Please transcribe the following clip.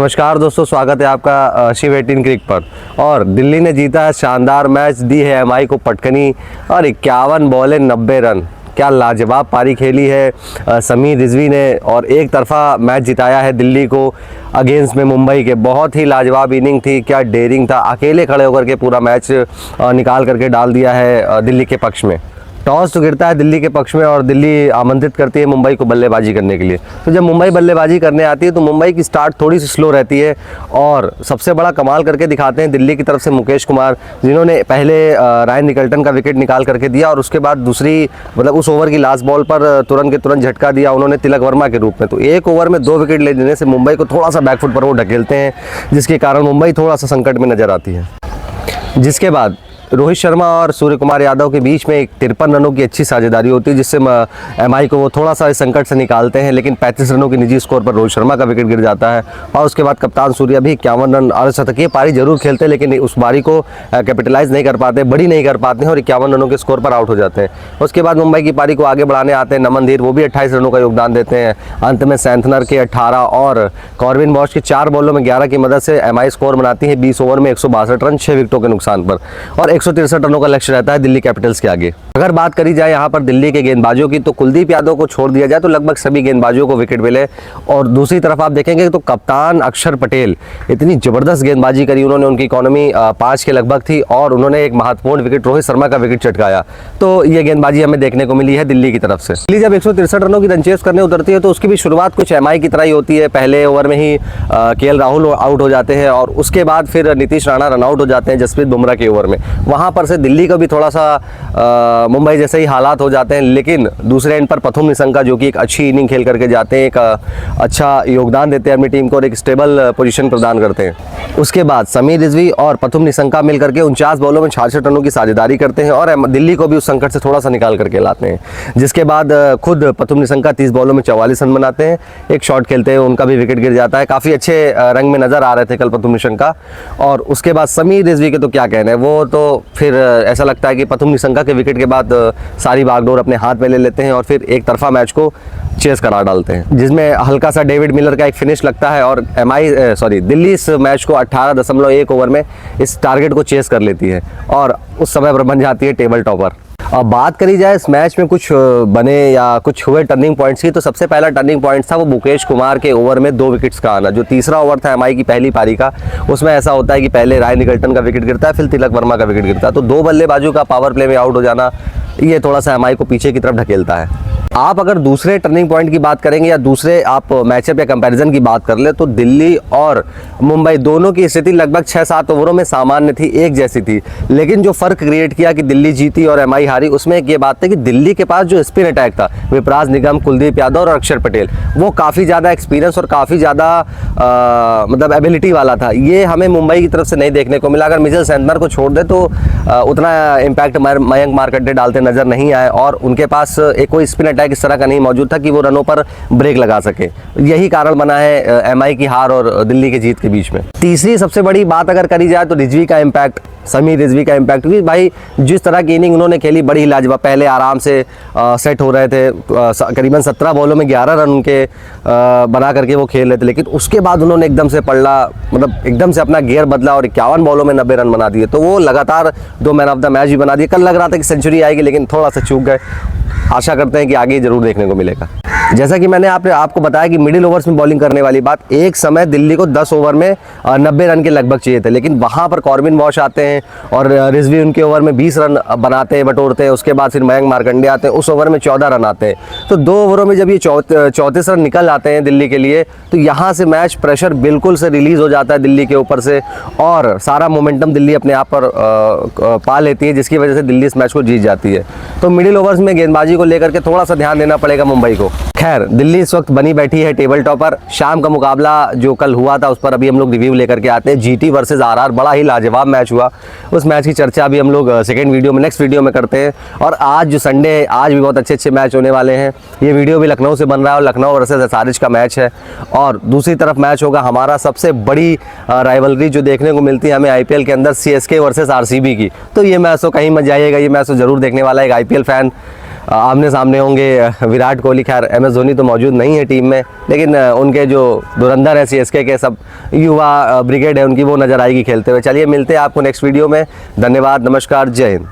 नमस्कार दोस्तों, स्वागत है आपका शिव 18 क्रिक पर। और दिल्ली ने जीता है शानदार मैच, दी है एमआई को पटकनी और 51 बॉलें 90 रन। क्या लाजवाब पारी खेली है समीर रिजवी ने और एक तरफा मैच जिताया है दिल्ली को अगेंस्ट में मुंबई के। बहुत ही लाजवाब इनिंग थी, क्या डेयरिंग था, अकेले खड़े होकर के पूरा मैच निकाल करके डाल दिया है दिल्ली के पक्ष में। टॉस तो गिरता है दिल्ली के पक्ष में और दिल्ली आमंत्रित करती है मुंबई को बल्लेबाजी करने के लिए। तो जब मुंबई बल्लेबाजी करने आती है तो मुंबई की स्टार्ट थोड़ी सी स्लो रहती है और सबसे बड़ा कमाल करके दिखाते हैं दिल्ली की तरफ से मुकेश कुमार, जिन्होंने पहले रायन निकल्टन का विकेट निकाल करके दिया और उसके बाद दूसरी उस ओवर की लास्ट बॉल पर तुरंत के तुरंत झटका दिया उन्होंने तिलक वर्मा के रूप में। तो एक ओवर में 2 विकेट ले देने से मुंबई को थोड़ा सा बैकफुट पर वो ढकेलते हैं, जिसके कारण मुंबई थोड़ा सा संकट में नजर आती है। जिसके बाद रोहित शर्मा और सूर्य कुमार यादव के बीच में एक 53 रनों की अच्छी साझेदारी होती है, जिससे एमआई को वो थोड़ा सा इस संकट से निकालते हैं। लेकिन 35 रनों की निजी स्कोर पर रोहित शर्मा का विकेट गिर जाता है और उसके बाद कप्तान सूर्या भी 51 रन अर्धशतकीय पारी जरूर खेलते हैं, लेकिन उस पारी को कैपिटलाइज नहीं कर पाते, बड़ी नहीं कर पाते हैं और 51 रनों के स्कोर पर आउट हो जाते हैं। उसके बाद मुंबई की पारी को आगे बढ़ाने आते हैं नमन धीर, वो भी 28 रनों का योगदान देते हैं। अंत में सैंथनर के 18 और कॉर्बिन बॉश के 4 बॉलों में 11 की मदद से एमआई स्कोर बनाती है 20 ओवर में 162 रन 6 विकेटों के नुकसान पर और 163 रनों का रहता है दिल्ली कैपिटल्स के आगे। अगर बात करी जाए यहाँ पर दिल्ली के गेंदबाजों की, तो कुलदीप यादव को छोड़ दिया जाए तो लगभग सभी गेंदबाजों को विकेट मिले। और दूसरी तरफ आप देखेंगे तो कप्तान अक्षर पटेल इतनी जबरदस्त गेंदबाजी करी उन्होंने, उनकी इकोनॉमी 5 के लगभग थी और उन्होंने एक महत्वपूर्ण विकेट रोहित शर्मा का विकेट चटकाया। तो ये गेंदबाजी हमें देखने को मिली है दिल्ली की तरफ से। दिल्ली जब 163 रनों की रनचेज करने उतरती है तो उसकी भी शुरुआत कुछ एमआई की तरह ही होती है। पहले ओवर में ही केएल राहुल आउट हो जाते हैं और उसके बाद फिर नीतीश राणा रन आउट हो जाते हैं जसप्रीत बुमराह के ओवर में। वहां पर से दिल्ली का भी थोड़ा सा मुंबई जैसे ही हालात हो जाते हैं, लेकिन दूसरे एंड पर प्रथुम निशंका जो कि एक अच्छी इनिंग खेल करके जाते हैं, एक अच्छा योगदान देते हैं अपनी टीम को और एक स्टेबल पोजीशन प्रदान करते हैं। उसके बाद समीर रिजवी और प्रथुम निशंका मिलकर के 49 बॉलों में 66 रनों की साझेदारी करते हैं और दिल्ली को भी उस संकट से थोड़ा सा निकाल करके लाते हैं। जिसके बाद खुद प्रथुम निशंका 30 बॉलों में 44 रन बनाते हैं, एक शॉट खेलते हैं, उनका भी विकेट गिर जाता है। काफ़ी अच्छे रंग में नजर आ रहे थे कल प्रथुम निशंका। और उसके बाद समीर रिजवी के तो क्या कहने हैं, वो तो फिर ऐसा लगता है कि प्रथुम निशंका के विकेट के बाद सारी बागडोर अपने हाथ में ले लेते हैं और फिर एक तरफा मैच को चेस करा डालते हैं, जिसमें हल्का सा डेविड मिलर का एक फिनिश लगता है और दिल्ली इस मैच को 18.1 ओवर में इस टारगेट को चेस कर लेती है और उस समय पर बन जाती है टेबल टॉपर। अब बात करी जाए इस मैच में कुछ बने या कुछ हुए टर्निंग पॉइंट्स की, तो सबसे पहला टर्निंग पॉइंट था वो मुकेश कुमार के ओवर में 2 विकेट्स का आना। जो तीसरा ओवर था एमआई की पहली पारी का, उसमें ऐसा होता है कि पहले रायन निकल्टन का विकेट गिरता है, फिर तिलक वर्मा का विकेट गिरता है। तो 2 बल्लेबाजों का पावर प्ले में आउट हो जाना, ये थोड़ा सा एमआई को पीछे की तरफ ढकेलता है। आप अगर दूसरे टर्निंग पॉइंट की बात करेंगे या दूसरे आप मैचअप या कंपैरिजन की बात कर ले, तो दिल्ली और मुंबई दोनों की स्थिति लगभग 6-7 ओवरों में सामान्य थी, एक जैसी थी। लेकिन जो फर्क क्रिएट किया कि दिल्ली जीती और एमआई हारी, उसमें एक ये बात थी कि दिल्ली के पास जो स्पिन अटैक था, विपराज निगम, कुलदीप यादव और अक्षर पटेल, वो काफ़ी ज़्यादा एक्सपीरियंस और काफ़ी ज़्यादा मतलब एबिलिटी वाला था। ये हमें मुंबई की तरफ से नहीं देखने को मिला। अगर मिचेल सैंटनर को छोड़ दे तो उतना इम्पैक्ट मयंक मार्कंडे डालते नजर नहीं आए और उनके पास एक कोई स्पिन अटैक इस तरह का नहीं मौजूद था कि वो रनों पर ब्रेक लगा सके। यही कारण बना है एमआई की हार और दिल्ली के जीत के बीच में। तीसरी सबसे बड़ी बात अगर करी जाए तो रिजवी का इम्पैक्ट, समीर रिजवी का इम्पैक्ट, क्योंकि भाई जिस तरह की इनिंग उन्होंने खेली बड़ी लाजवाब। पहले आराम से सेट हो रहे थे, करीबन 17 बॉलों में 11 रन उनके बना करके वो खेल रहे थे, लेकिन उसके बाद उन्होंने एकदम से पलड़ा, मतलब एकदम से अपना गियर बदला और 51 बॉलों में 90 रन बना दिए। तो वो लगातार 2 मैन ऑफ द मैच भी बना दिए। कल लग रहा था कि सेंचुरी आएगी, लेकिन थोड़ा सा चूक गए। आशा करते हैं कि आगे जरूर देखने को मिलेगा। जैसा कि मैंने आपको बताया कि मिडिल ओवर्स में बॉलिंग करने वाली बात, एक समय दिल्ली को 10 ओवर में 90 रन के लगभग चाहिए थे, लेकिन वहां पर कॉर्बिन बॉश आते हैं और रिजवी उनके ओवर में 20 रन बनाते हैं, बटोरते हैं। उसके बाद फिर मयंक मार्कंडे आते हैं, उस ओवर में 14 रन आते हैं। तो 2 ओवरों में जब ये 34 रन निकल आते हैं दिल्ली के लिए, तो यहाँ से मैच प्रेशर बिल्कुल से रिलीज हो जाता है दिल्ली के ऊपर से और सारा मोमेंटम दिल्ली अपने आप पर पा लेती है, जिसकी वजह से दिल्ली इस मैच को जीत जाती है। तो मिडिल ओवर्स में गेंदबाजी को लेकर के थोड़ा सा ध्यान देना पड़ेगा मुंबई को। खैर, दिल्ली इस वक्त बनी बैठी है टेबल टॉपर। शाम का मुकाबला जो कल हुआ था उस पर अभी हम लोग रिव्यू लेकर के आते हैं। जीटी वर्सेस आरआर, बड़ा ही लाजवाब मैच हुआ। उस मैच की चर्चा भी हम लोग सेकेंड वीडियो में, नेक्स्ट वीडियो में करते हैं। और आज जो संडे है, आज भी बहुत अच्छे मैच होने वाले हैं। ये वीडियो भी लखनऊ से बन रहा है और लखनऊ वर्सेस एसआरएच का मैच है। और दूसरी तरफ मैच होगा हमारा सबसे बड़ी राइवलरी जो देखने को मिलती है हमें आईपीएल के अंदर, सीएसके वर्सेस आरसीबी की। तो ये मैच तो कहीं मत जाइएगा, ये मैच तो जरूर देखने वाला है एक आईपीएल फैन। आमने सामने होंगे विराट कोहली। खैर MS धोनी तो मौजूद नहीं है टीम में, लेकिन उनके जो धुरंधर है CSK के सब युवा ब्रिगेड है उनकी, वो नज़र आएगी खेलते हुए। चलिए मिलते हैं आपको नेक्स्ट वीडियो में। धन्यवाद, नमस्कार, जय हिंद।